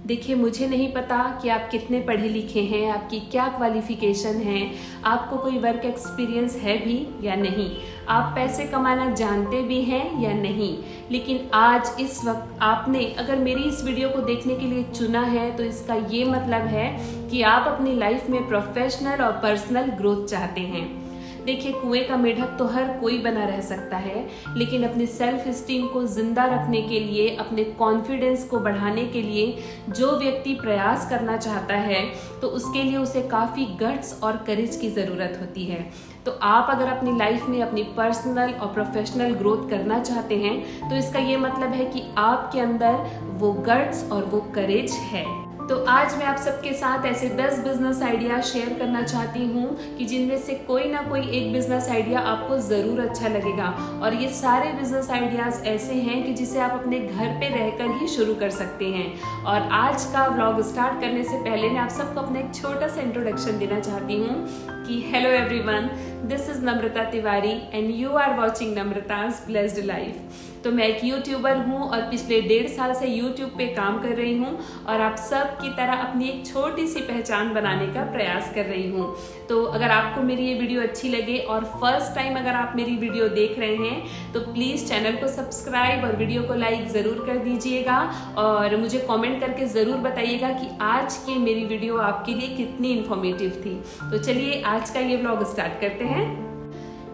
देखिए, मुझे नहीं पता कि आप कितने पढ़े लिखे हैं, आपकी क्या क्वालिफिकेशन है, आपको कोई वर्क एक्सपीरियंस है भी या नहीं, आप पैसे कमाना जानते भी हैं या नहीं, लेकिन आज इस वक्त आपने अगर मेरी इस वीडियो को देखने के लिए चुना है तो इसका ये मतलब है कि आप अपनी लाइफ में प्रोफेशनल और पर्सनल ग्रोथ चाहते हैं। देखिए, कुएं का मेढक तो हर कोई बना रह सकता है, लेकिन अपनी सेल्फ स्टीम को जिंदा रखने के लिए, अपने कॉन्फिडेंस को बढ़ाने के लिए जो व्यक्ति प्रयास करना चाहता है तो उसके लिए उसे काफ़ी गट्स और करेज की ज़रूरत होती है। तो आप अगर अपनी लाइफ में अपनी पर्सनल और प्रोफेशनल ग्रोथ करना चाहते हैं तो इसका ये मतलब है कि आपके अंदर वो गट्स और वो करेज है। तो आज मैं आप सबके साथ ऐसे 10 बिजनेस आइडिया शेयर करना चाहती हूँ कि जिनमें से कोई ना कोई एक बिजनेस आइडिया आपको ज़रूर अच्छा लगेगा, और ये सारे बिजनेस आइडियाज़ ऐसे हैं कि जिसे आप अपने घर पे रहकर ही शुरू कर सकते हैं। और आज का व्लॉग स्टार्ट करने से पहले मैं आप सबको अपना एक छोटा सा इंट्रोडक्शन देना चाहती हूँ कि hello everyone, this is Namrata Tiwari and you are watching Namrata's blessed life. तो मैं एक यूट्यूबर हूँ और पिछले 1.5 साल से यूट्यूब पे काम कर रही हूँ और आप सब की तरह अपनी एक छोटी सी पहचान बनाने का प्रयास कर रही हूँ। तो अगर आपको मेरी ये वीडियो अच्छी लगे और फर्स्ट टाइम अगर आप मेरी वीडियो देख रहे हैं तो प्लीज़ चैनल को सब्सक्राइब और वीडियो को लाइक ज़रूर कर दीजिएगा, और मुझे कॉमेंट करके ज़रूर बताइएगा कि आज की मेरी वीडियो आपके लिए कितनी इन्फॉर्मेटिव थी। तो चलिए आज का ये व्लॉग स्टार्ट करते हैं।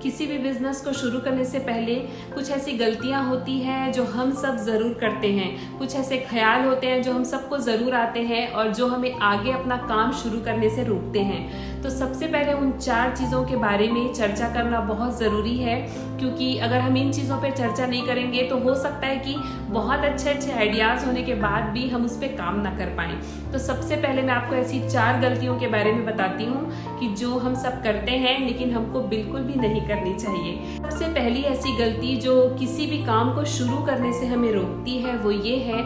किसी भी बिजनेस को शुरू करने से पहले कुछ ऐसी गलतियां होती हैं जो हम सब ज़रूर करते हैं, कुछ ऐसे ख्याल होते हैं जो हम सबको ज़रूर आते हैं और जो हमें आगे अपना काम शुरू करने से रोकते हैं। तो सबसे पहले उन 4 चीज़ों के बारे में चर्चा करना बहुत ज़रूरी है, क्योंकि अगर हम इन चीज़ों पर चर्चा नहीं करेंगे तो हो सकता है कि बहुत अच्छे अच्छे आइडियाज़ होने के बाद भी हम उस पर काम ना कर पाएँ। तो सबसे पहले मैं आपको ऐसी 4 गलतियों के बारे में बताती हूँ कि जो हम सब करते हैं लेकिन हमको बिल्कुल भी नहीं करनी चाहिए। सबसे पहली ऐसी गलती जो किसी भी काम को शुरू करने से हमें रोकती है वो ये है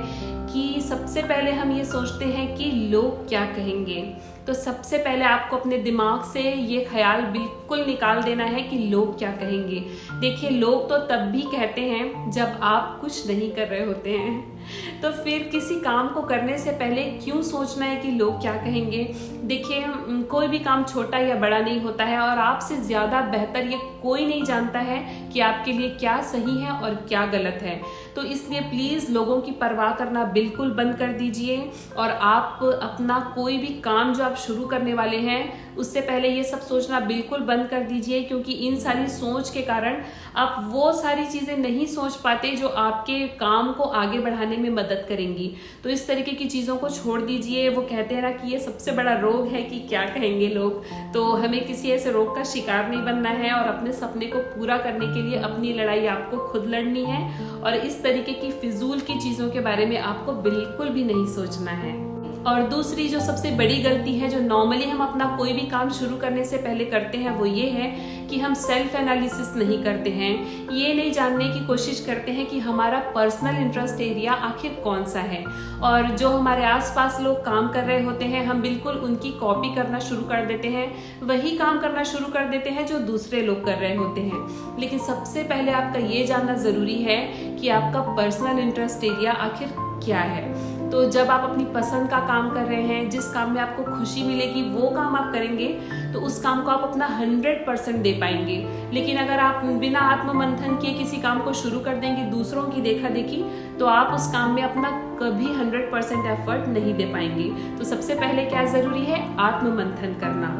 कि सबसे पहले हम ये सोचते हैं कि लोग क्या कहेंगे। तो सबसे पहले आपको अपने दिमाग से ये ख्याल बिल्कुल निकाल देना है कि लोग क्या कहेंगे। देखिए, लोग तो तब भी कहते हैं जब आप कुछ नहीं कर रहे होते हैं, तो फिर किसी काम को करने से पहले क्यों सोचना है कि लोग क्या कहेंगे। देखिए, कोई भी काम छोटा या बड़ा नहीं होता है और आपसे ज़्यादा बेहतर ये कोई नहीं जानता है कि आपके लिए क्या सही है और क्या गलत है। तो इसलिए प्लीज़ लोगों की परवाह करना बिल्कुल बंद कर दीजिए, और आप अपना कोई भी काम जो आप शुरू करने वाले हैं उससे पहले ये सब सोचना बिल्कुल बंद कर दीजिए, क्योंकि इन सारी सोच के कारण आप वो सारी चीज़ें नहीं सोच पाते जो आपके काम को आगे बढ़ाने में मदद करेंगी। तो इस तरीके की चीज़ों को छोड़ दीजिए। वो कहते हैं ना कि ये सबसे बड़ा रोग है कि क्या कहेंगे लोग। तो हमें किसी ऐसे रोग का शिकार नहीं बनना है और अपने सपने को पूरा करने के लिए अपनी लड़ाई आपको खुद लड़नी है, और इस तरीके की फिजूल की चीज़ों के बारे में आपको बिल्कुल भी नहीं सोचना है। और दूसरी जो सबसे बड़ी गलती है जो नॉर्मली हम अपना कोई भी काम शुरू करने से पहले करते हैं वो ये है कि हम सेल्फ एनालिसिस नहीं करते हैं। ये नहीं जानने की कोशिश करते हैं कि हमारा पर्सनल इंटरेस्ट एरिया आखिर कौन सा है, और जो हमारे आसपास लोग काम कर रहे होते हैं हम बिल्कुल उनकी कॉपी करना शुरू कर देते हैं, वही काम करना शुरू कर देते हैं जो दूसरे लोग कर रहे होते हैं। लेकिन सबसे पहले आपका ये जानना ज़रूरी है कि आपका पर्सनल इंटरेस्ट एरिया आखिर क्या है। तो जब आप अपनी पसंद का काम कर रहे हैं, जिस काम में आपको खुशी मिलेगी वो काम आप करेंगे तो उस काम को आप अपना 100% दे पाएंगे। लेकिन अगर आप बिना आत्ममंथन किए किसी काम को शुरू कर देंगे दूसरों की देखा देखी, तो आप उस काम में अपना कभी 100% एफर्ट नहीं दे पाएंगे। तो सबसे पहले क्या ज़रूरी है? आत्ममंथन करना।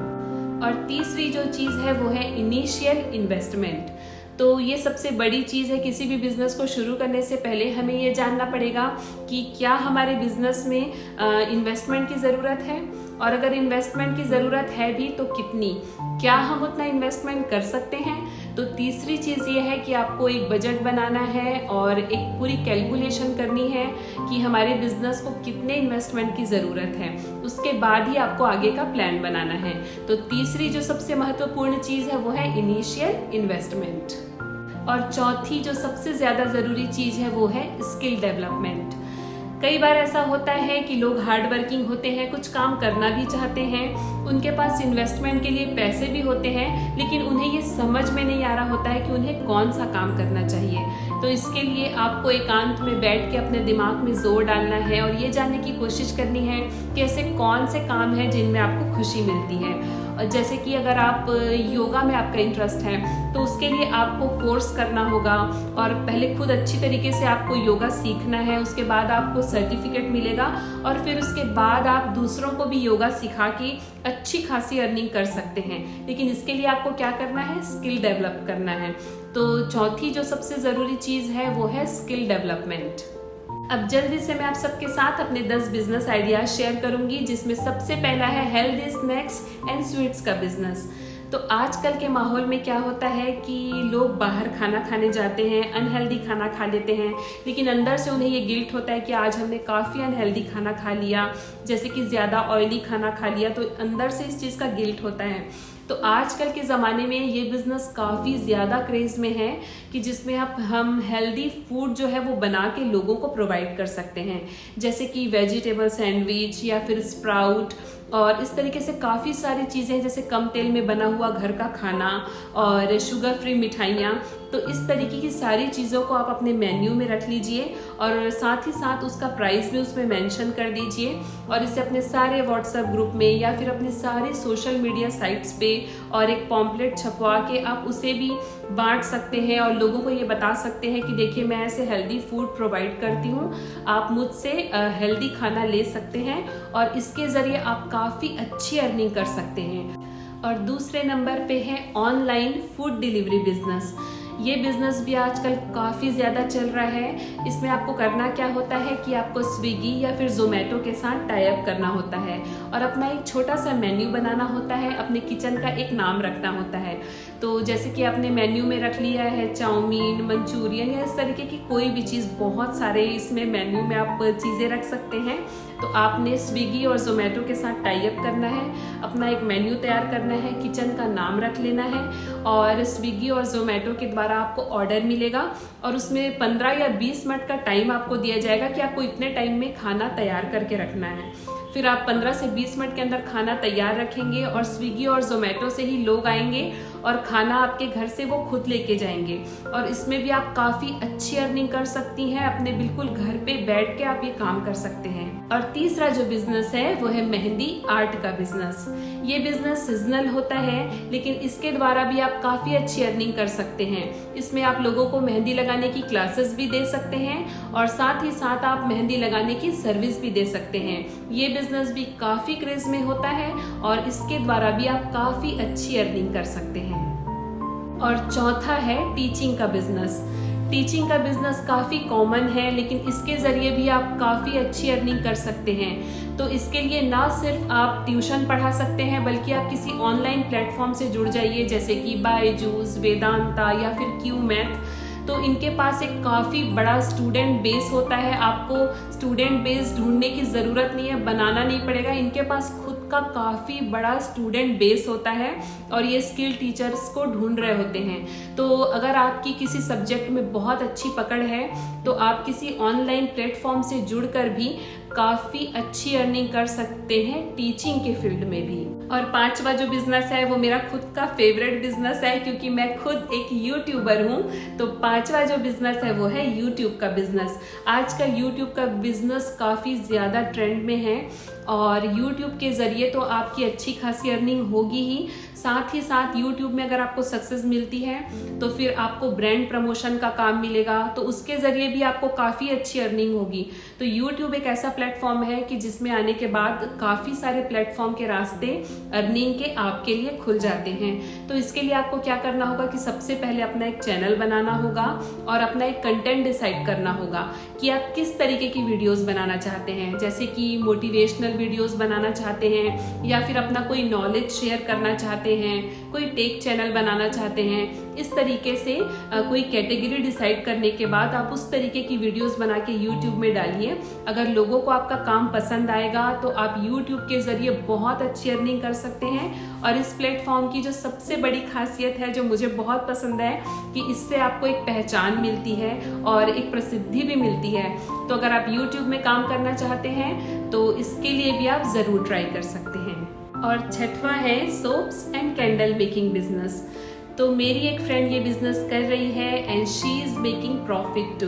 और तीसरी जो चीज़ है वो है इनिशियल इन्वेस्टमेंट। तो ये सबसे बड़ी चीज़ है। किसी भी बिजनेस को शुरू करने से पहले हमें ये जानना पड़ेगा कि क्या हमारे बिजनेस में इन्वेस्टमेंट की ज़रूरत है, और अगर इन्वेस्टमेंट की ज़रूरत है भी तो कितनी, क्या हम उतना इन्वेस्टमेंट कर सकते हैं। तो तीसरी चीज़ ये है कि आपको एक बजट बनाना है और एक पूरी कैलकुलेशन करनी है कि हमारे बिजनेस को कितने इन्वेस्टमेंट की ज़रूरत है। उसके बाद ही आपको आगे का प्लान बनाना है। तो तीसरी जो सबसे महत्वपूर्ण चीज़ है वो है इनिशियल इन्वेस्टमेंट। और चौथी जो सबसे ज़्यादा ज़रूरी चीज़ है वो है स्किल डेवलपमेंट। कई बार ऐसा होता है कि लोग हार्ड वर्किंग होते हैं, कुछ काम करना भी चाहते हैं, उनके पास इन्वेस्टमेंट के लिए पैसे भी होते हैं, लेकिन उन्हें ये समझ में नहीं आ रहा होता है कि उन्हें कौन सा काम करना चाहिए। तो इसके लिए आपको एकांत में बैठ के अपने दिमाग में जोर डालना है और ये जानने की कोशिश करनी है कि ऐसे कौन से काम हैं जिनमें आपको खुशी मिलती है। जैसे कि अगर आप योगा में आपका इंटरेस्ट है तो उसके लिए आपको कोर्स करना होगा और पहले खुद अच्छी तरीके से आपको योगा सीखना है, उसके बाद आपको सर्टिफिकेट मिलेगा और फिर उसके बाद आप दूसरों को भी योगा सिखा के अच्छी खासी अर्निंग कर सकते हैं। लेकिन इसके लिए आपको क्या करना है, स्किल डेवलप करना है। तो चौथी जो सबसे ज़रूरी चीज़ है वो है स्किल डेवलपमेंट। अब जल्दी से मैं आप सबके साथ अपने 10 बिजनेस आइडियाज शेयर करूंगी, जिसमें सबसे पहला है हेल्दी स्नैक्स एंड स्वीट्स का बिजनेस। तो आजकल के माहौल में क्या होता है कि लोग बाहर खाना खाने जाते हैं, अनहेल्दी खाना खा लेते हैं, लेकिन अंदर से उन्हें ये गिल्ट होता है कि आज हमने काफ़ी अनहेल्दी खाना खा लिया, जैसे कि ज़्यादा ऑयली खाना खा लिया, तो अंदर से इस चीज़ का गिल्ट होता है। तो आजकल के ज़माने में ये बिज़नेस काफ़ी ज़्यादा क्रेज़ में है कि जिसमें हम हेल्दी फूड जो है वो बना के लोगों को प्रोवाइड कर सकते हैं, जैसे कि वेजिटेबल सैंडविच या फिर स्प्राउट, और इस तरीके से काफ़ी सारी चीज़ें, जैसे कम तेल में बना हुआ घर का खाना और शुगर फ्री मिठाइयाँ। तो इस तरीके की सारी चीज़ों को आप अपने मेन्यू में रख लीजिए और साथ ही साथ उसका प्राइस भी उसमें मेंशन कर दीजिए और इसे अपने सारे व्हाट्सएप ग्रुप में या फिर अपने सारे सोशल मीडिया साइट्स पे और एक पॉम्पलेट छपवा के आप उसे भी बांट सकते हैं और लोगों को ये बता सकते हैं कि देखिए मैं ऐसे हेल्दी फूड प्रोवाइड करती हूँ, आप मुझसे हेल्दी खाना ले सकते हैं और इसके ज़रिए आप काफ़ी अच्छी अर्निंग कर सकते हैं। और दूसरे नंबर पे है ऑनलाइन फूड डिलीवरी बिजनेस। ये बिज़नेस भी आजकल काफ़ी ज़्यादा चल रहा है। इसमें आपको करना क्या होता है कि आपको स्विगी या फिर जोमेटो के साथ टाई अप करना होता है और अपना एक छोटा सा मेन्यू बनाना होता है, अपने किचन का एक नाम रखना होता है। तो जैसे कि आपने मेन्यू में रख लिया है चाउमीन, मंचूरियन या इस तरीके की कोई भी चीज़, बहुत सारे इसमें मेन्यू में आप चीज़ें रख सकते हैं। तो आपने स्विगी और जोमेटो के साथ टाई अप करना है, अपना एक मेन्यू तैयार करना है, किचन का नाम रख लेना है और स्विगी और जोमेटो के द्वारा आपको ऑर्डर मिलेगा और उसमें 15 या 20 मिनट का टाइम आपको दिया जाएगा कि आपको इतने टाइम में खाना तैयार करके रखना है। फिर आप 15 से 20 मिनट के अंदर खाना तैयार रखेंगे और स्विगी और जोमेटो से ही लोग आएंगे और खाना आपके घर से वो खुद लेके जाएंगे और इसमें भी आप काफ़ी अच्छी अर्निंग कर सकती हैं। अपने बिल्कुल घर पे बैठ के आप ये काम कर सकते हैं। और तीसरा जो बिजनेस है वो है मेहंदी आर्ट का बिजनेस। ये बिजनेस सीजनल होता है, लेकिन इसके द्वारा भी आप काफ़ी अच्छी अर्निंग कर सकते हैं। इसमें आप लोगों को मेहंदी लगाने की क्लासेस भी दे सकते हैं और साथ ही साथ आप मेहंदी लगाने की सर्विस भी दे सकते हैं। ये बिजनेस भी काफ़ी क्रेज में होता है और इसके द्वारा भी आप काफ़ी अच्छी अर्निंग कर सकते हैं। और चौथा है टीचिंग का बिजनेस। टीचिंग का बिजनेस काफ़ी कॉमन है, लेकिन इसके ज़रिए भी आप काफ़ी अच्छी अर्निंग कर सकते हैं। तो इसके लिए ना सिर्फ आप ट्यूशन पढ़ा सकते हैं, बल्कि आप किसी ऑनलाइन प्लेटफॉर्म से जुड़ जाइए, जैसे कि बायजूस, वेदांता या फिर क्यू मैथ। तो इनके पास एक काफ़ी बड़ा स्टूडेंट बेस होता है। आपको स्टूडेंट बेस ढूंढने की ज़रूरत नहीं है, बनाना नहीं पड़ेगा। इनके पास खुद का काफ़ी बड़ा स्टूडेंट बेस होता है और ये स्किल टीचर्स को ढूंढ रहे होते हैं। तो अगर आपकी किसी सब्जेक्ट में बहुत अच्छी पकड़ है तो आप किसी ऑनलाइन प्लेटफॉर्म से जुड़कर भी काफ़ी अच्छी अर्निंग कर सकते हैं टीचिंग के फील्ड में भी। और पांचवा जो बिजनेस है वो मेरा खुद का फेवरेट बिजनेस है, क्योंकि मैं खुद एक यूट्यूबर हूँ। तो पांचवा जो बिजनेस है वो है यूट्यूब का बिजनेस। आजकल यूट्यूब का बिजनेस काफ़ी ज़्यादा ट्रेंड में है और यूट्यूब के ज़रिए तो आपकी अच्छी खासी अर्निंग होगी ही, साथ ही साथ यूट्यूब में अगर आपको सक्सेस मिलती है तो फिर आपको ब्रांड प्रमोशन का काम मिलेगा, तो उसके ज़रिए भी आपको काफ़ी अच्छी अर्निंग होगी। तो यूट्यूब एक ऐसा प्लेटफॉर्म है कि जिसमें आने के बाद काफ़ी सारे प्लेटफॉर्म के रास्ते अर्निंग के आपके लिए खुल जाते हैं। तो इसके लिए आपको क्या करना होगा कि सबसे पहले अपना एक चैनल बनाना होगा और अपना एक कंटेंट डिसाइड करना होगा कि आप किस तरीके की वीडियोस बनाना चाहते हैं, जैसे कि मोटिवेशनल वीडियोस बनाना चाहते हैं या फिर अपना कोई नॉलेज शेयर करना चाहते हैं, कोई टेक चैनल बनाना चाहते हैं इस तरीके से कोई कैटेगरी डिसाइड करने के बाद आप उस तरीके की वीडियोस बना के यूट्यूब में डालिए। अगर लोगों को आपका काम पसंद आएगा तो आप यूट्यूब के जरिए बहुत अच्छी अर्निंग कर सकते हैं। और इस प्लेटफॉर्म की जो सबसे बड़ी खासियत है, जो मुझे बहुत पसंद है, कि इससे आपको एक पहचान मिलती है और एक प्रसिद्धि भी मिलती है। तो अगर आप यूट्यूब में काम करना चाहते हैं तो इसके लिए भी आप जरूर ट्राई कर सकते हैं। और छठवां है soaps and candle making business. तो मेरी एक फ्रेंड ये बिजनेस कर रही है and she is making profit too.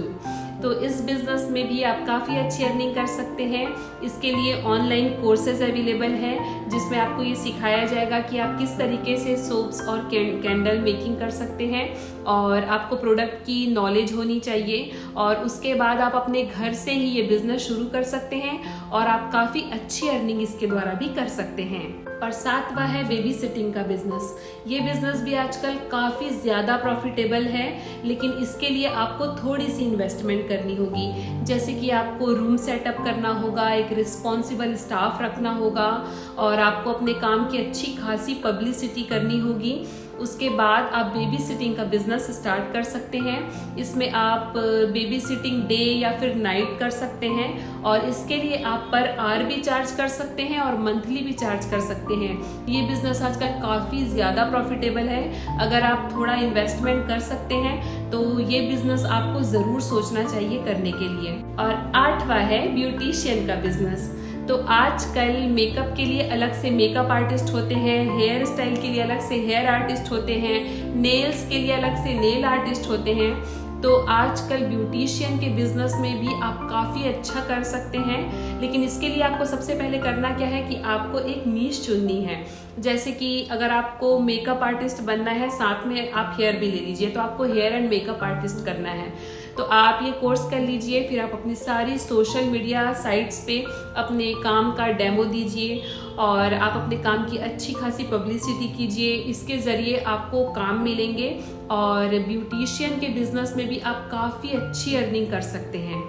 तो इस बिजनेस में भी आप काफ़ी अच्छी अर्निंग कर सकते हैं। इसके लिए ऑनलाइन कोर्सेज अवेलेबल हैं जिसमें आपको ये सिखाया जाएगा कि आप किस तरीके से सोप्स और कैंडल मेकिंग कर सकते हैं, और आपको प्रोडक्ट की नॉलेज होनी चाहिए। और उसके बाद आप अपने घर से ही ये बिजनेस शुरू कर सकते हैं और आप काफ़ी अच्छी अर्निंग इसके द्वारा भी कर सकते हैं। और सातवां है बेबी सिटिंग का बिजनेस। ये बिजनेस भी आजकल काफ़ी ज़्यादा प्रॉफिटेबल है, लेकिन इसके लिए आपको थोड़ी सी इन्वेस्टमेंट करनी होगी। जैसे कि आपको रूम सेटअप करना होगा, एक रिस्पॉन्सिबल स्टाफ रखना होगा, और आपको अपने काम की अच्छी खासी पब्लिसिटी करनी होगी। उसके बाद आप बेबी सिटिंग का बिजनेस स्टार्ट कर सकते हैं। इसमें आप बेबी सिटिंग डे या फिर नाइट कर सकते हैं, और इसके लिए आप पर आवर भी चार्ज कर सकते हैं और मंथली भी चार्ज कर सकते हैं। ये बिजनेस आजकल काफ़ी ज़्यादा प्रॉफिटेबल है। अगर आप थोड़ा इन्वेस्टमेंट कर सकते हैं तो ये बिजनेस आपको ज़रूर सोचना चाहिए करने के लिए। और आठवां है ब्यूटिशियन का बिजनेस। तो आजकल मेकअप के लिए अलग से मेकअप आर्टिस्ट होते हैं, हेयर स्टाइल के लिए अलग से हेयर आर्टिस्ट होते हैं, नेल्स के लिए अलग से नेल आर्टिस्ट होते हैं। तो आजकल ब्यूटिशियन के बिजनेस में भी आप काफ़ी अच्छा कर सकते हैं, लेकिन इसके लिए आपको सबसे पहले करना क्या है कि आपको एक नीश चुननी है। जैसे कि अगर आपको मेकअप आर्टिस्ट बनना है, साथ में आप हेयर भी ले लीजिए, तो आपको हेयर एंड मेकअप आर्टिस्ट करना है। तो आप ये कोर्स कर लीजिए, फिर आप अपनी सारी सोशल मीडिया साइट्स पे अपने काम का डेमो दीजिए और आप अपने काम की अच्छी खासी पब्लिसिटी कीजिए। इसके ज़रिए आपको काम मिलेंगे और ब्यूटिशियन के बिजनेस में भी आप काफ़ी अच्छी अर्निंग कर सकते हैं।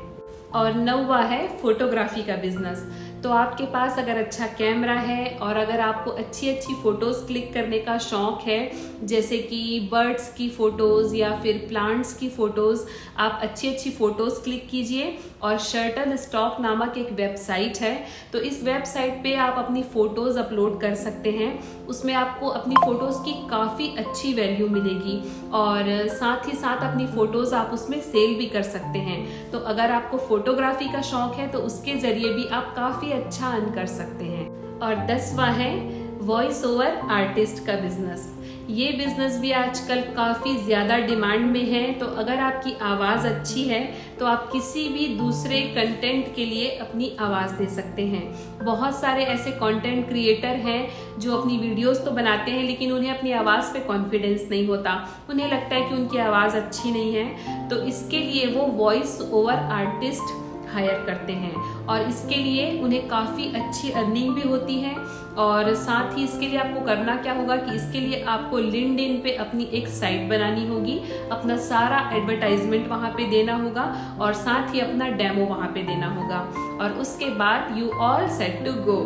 और 9वां है फोटोग्राफी का बिजनेस। तो आपके पास अगर अच्छा कैमरा है और अगर आपको अच्छी अच्छी फ़ोटोज़ क्लिक करने का शौक़ है, जैसे कि बर्ड्स की फ़ोटोज़ या फिर प्लांट्स की फ़ोटोज़, आप अच्छी अच्छी फ़ोटोज़ क्लिक कीजिए। और शटरस्टॉक नामक एक वेबसाइट है, तो इस वेबसाइट पे आप अपनी फ़ोटोज़ अपलोड कर सकते हैं। उसमें आपको अपनी फ़ोटोज़ की काफ़ी अच्छी वैल्यू मिलेगी, और साथ ही साथ अपनी फ़ोटोज़ आप उसमें सेल भी कर सकते हैं। तो अगर आपको फ़ोटोग्राफी का शौक़ है तो उसके ज़रिए भी आप काफ़ी अच्छा अर्न कर सकते हैं। और 10वां है वॉइस ओवर आर्टिस्ट का बिजनेस। ये बिजनेस भी आजकल काफ़ी ज़्यादा डिमांड में है। तो अगर आपकी आवाज़ अच्छी है तो आप किसी भी दूसरे कंटेंट के लिए अपनी आवाज़ दे सकते हैं। बहुत सारे ऐसे कंटेंट क्रिएटर हैं जो अपनी वीडियोस तो बनाते हैं, लेकिन उन्हें अपनी आवाज़ पे कॉन्फिडेंस नहीं होता। उन्हें लगता है कि उनकी आवाज़ अच्छी नहीं है, तो इसके लिए वो वॉइस ओवर आर्टिस्ट हायर करते हैं, और इसके लिए उन्हें काफ़ी अच्छी अर्निंग भी होती है। और साथ ही इसके लिए आपको करना क्या होगा कि इसके लिए आपको लिंक्डइन पे अपनी एक साइट बनानी होगी, अपना सारा एडवर्टाइजमेंट वहाँ पे देना होगा, और साथ ही अपना डेमो वहाँ पे देना होगा, और उसके बाद you all set to go.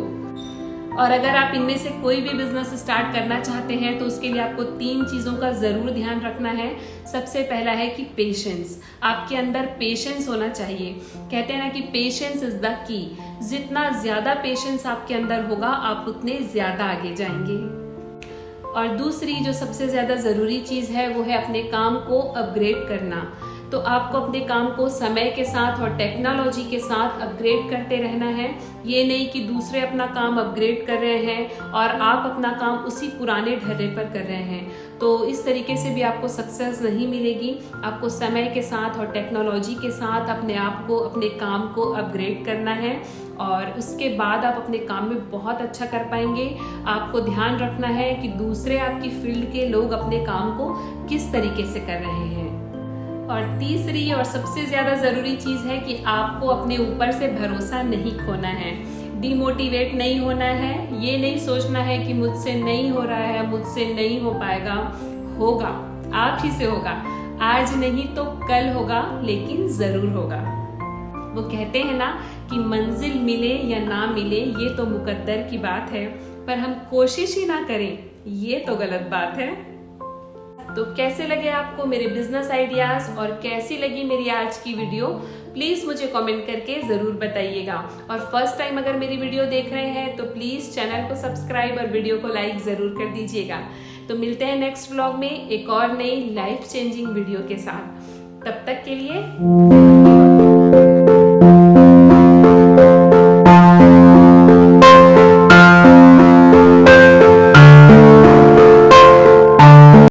और अगर आप इनमें से कोई भी बिजनेस स्टार्ट करना चाहते हैं तो उसके लिए आपको 3 चीज़ों का ज़रूर ध्यान रखना है। सबसे पहला है कि पेशेंस। आपके अंदर पेशेंस होना चाहिए। कहते हैं ना कि पेशेंस इज द की। जितना ज़्यादा पेशेंस आपके अंदर होगा आप उतने ज़्यादा आगे जाएंगे। और दूसरी जो सबसे ज़्यादा ज़रूरी चीज़ है वो है अपने काम को अपग्रेड करना। तो आपको अपने काम को समय के साथ और टेक्नोलॉजी के साथ अपग्रेड करते रहना है। ये नहीं कि दूसरे अपना काम अपग्रेड कर रहे हैं और आप अपना काम उसी पुराने ढर्रे पर कर रहे हैं, तो इस तरीके से भी आपको सक्सेस नहीं मिलेगी। आपको समय के साथ और टेक्नोलॉजी के साथ अपने आप को, अपने काम को अपग्रेड करना है, और उसके बाद आप अपने काम में बहुत अच्छा कर पाएंगे। आपको ध्यान रखना है कि दूसरे आपकी फील्ड के लोग अपने काम को किस तरीके से कर रहे हैं। और तीसरी और सबसे ज़्यादा ज़रूरी चीज़ है कि आपको अपने ऊपर से भरोसा नहीं खोना है, डिमोटिवेट नहीं होना है। ये नहीं सोचना है कि मुझसे नहीं हो रहा है, मुझसे नहीं हो पाएगा। होगा, आप ही से होगा। आज नहीं तो कल होगा, लेकिन ज़रूर होगा। वो कहते हैं ना कि मंजिल मिले या ना मिले ये तो मुकद्दर की बात है, पर हम कोशिश ही ना करें ये तो गलत बात है। तो कैसे लगे आपको मेरे बिजनेस आइडियाज और कैसी लगी मेरी आज की वीडियो, प्लीज मुझे कमेंट करके जरूर बताइएगा। और फर्स्ट टाइम अगर मेरी वीडियो देख रहे हैं तो प्लीज चैनल को सब्सक्राइब और वीडियो को लाइक जरूर कर दीजिएगा। तो मिलते हैं नेक्स्ट व्लॉग में एक और नई लाइफ चेंजिंग वीडियो के साथ। तब तक के लिए